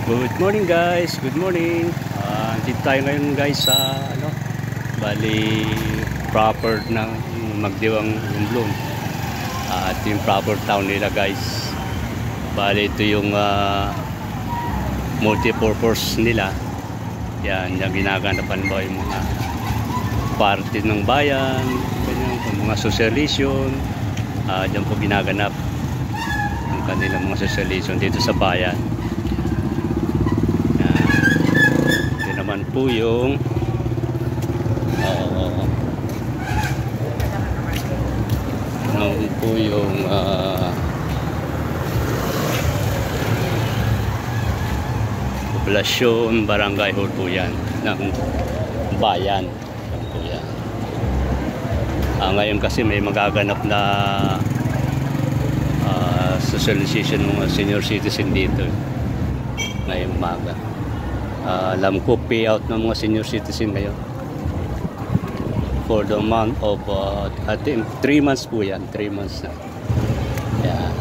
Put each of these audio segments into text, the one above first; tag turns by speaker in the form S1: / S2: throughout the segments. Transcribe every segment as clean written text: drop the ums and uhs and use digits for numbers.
S1: Good morning guys, good morning. Dito tayo ngayon guys sa bali proper ng Magdiwang Romblon. Ito yung proper town nila guys. Bali ito yung multi-purpose nila. Yan, yung ginaganapan ba yung mga party ng bayan, ganyan, mga socialization. Diyan po ginaganap ang kanilang mga socialization dito sa bayan. Naman po yung populasyon barangay hall po yan ng bayan. Yan po yan. Ngayon kasi may magaganap na socialization ng mga senior citizen dito ngayong umaga. Alam ko payout ng mga senior citizen ngayon for the month of I think 3 months po yan, 3 months na. Yan.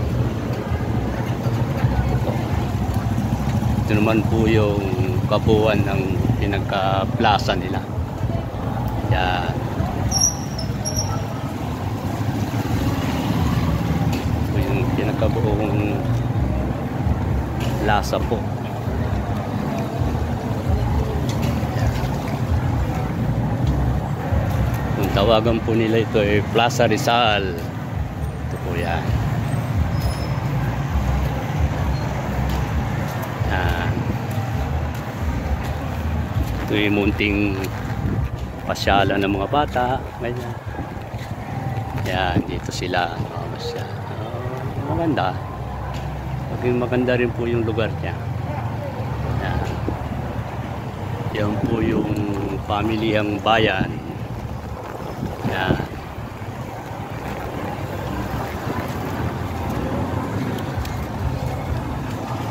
S1: Ito naman po yung kabuuan ng pinagka-plaza nila. Yan. Ito yung pinagkabuong plaza po. Tawagan po nila ito ay Plaza Rizal. Ito po yan. Ito yung munting pasyalan ng mga bata. Ganyan. Yan, dito sila. Maganda. Maging maganda rin po yung lugar niya. Yan. Yan po yung pamilyang bayan. Yan.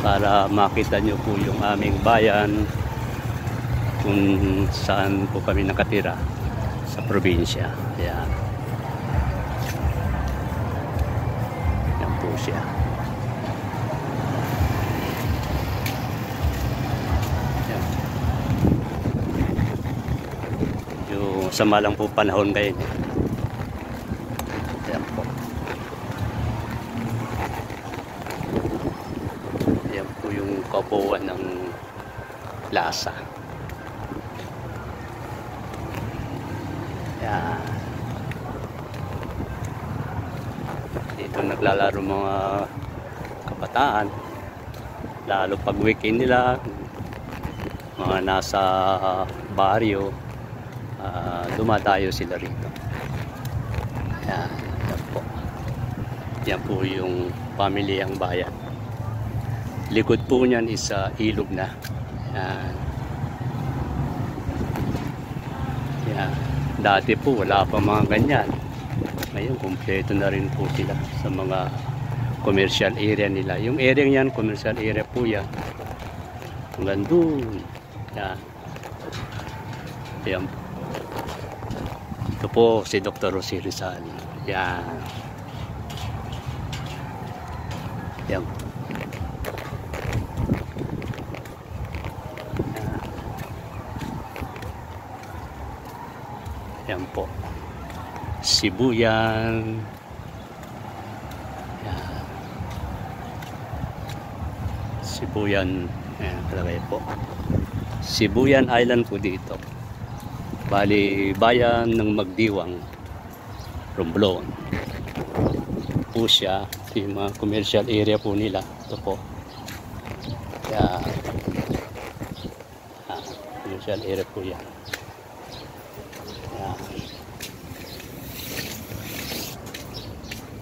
S1: Para makita nyo po yung aming bayan kung saan po kami nakatira sa probinsya. Yan. Yan po siya. Yan. Yung sama lang po panahon ngayon. Yan po. Yan po yung kabuuan ng plaza. Yan. Dito naglalaro mga kabataan. Lalo pag weekend nila, mga nasa baryo, dumadayo sila rito. Yan. Yan po. Yan po yung pamilyang bayan. Likod po niyan is ilog na. Yan. Yan. Dati po wala pa mga ganyan. Ngayon kumpleto na rin po sila sa mga commercial area nila. Yung area niyan, commercial area po yan. Hanggang doon. Yan. Yan po. Ito po si Dr. Rosie Rizal. Yan. Yan. Yan po. Sibuyan. Yan. Sibuyan. Yan, talagay po. Sibuyan Island po dito. Bali, bayan ng Magdiwang Romblon po siya. Ito yung mga commercial area po nila. Ito po. Yan. Commercial area po yan. Yan.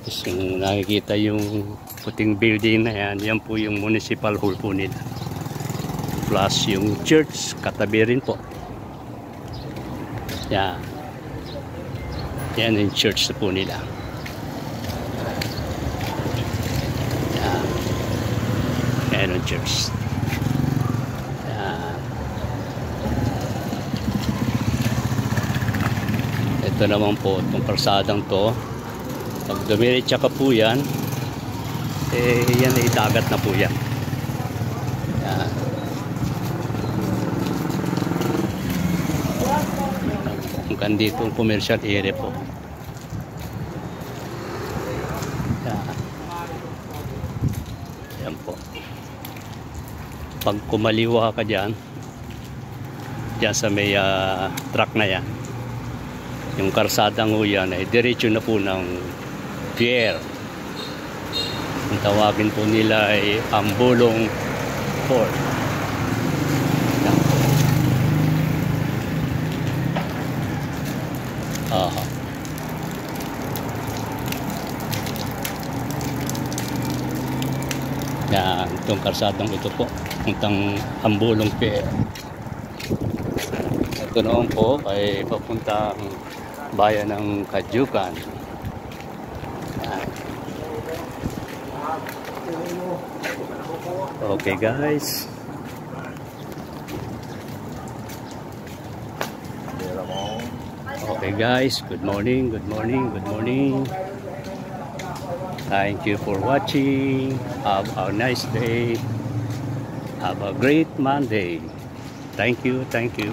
S1: Tapos yung nakikita yung puting building na yan, yan po yung municipal hall po nila. Plus yung church, katabi rin po. Yan. Yan yung church po nila. Yan. Yan yung church. Yan. Ito naman po, itong kalsadang to. Pag dumiretsa ka po yan, yan ay dagat na po yan. Yan. hanggang dito ang commercial area po. Yan. Yan po. Pag kumaliwa ka dyan sa may truck na yan, yung karsadang ho yan ay diretso na po ng pier. Ang tawagin po nila ay Ambulong Port. Yan po. Yan, itong karsadang ito po, itong Ambulong Pier. Ito noon po ay papuntang bayan ng Kadyukan. Yan. Okay guys. Okay guys, good morning, good morning, good morning. Thank you for watching. Have a nice day. Have a great Monday. Thank you, thank you.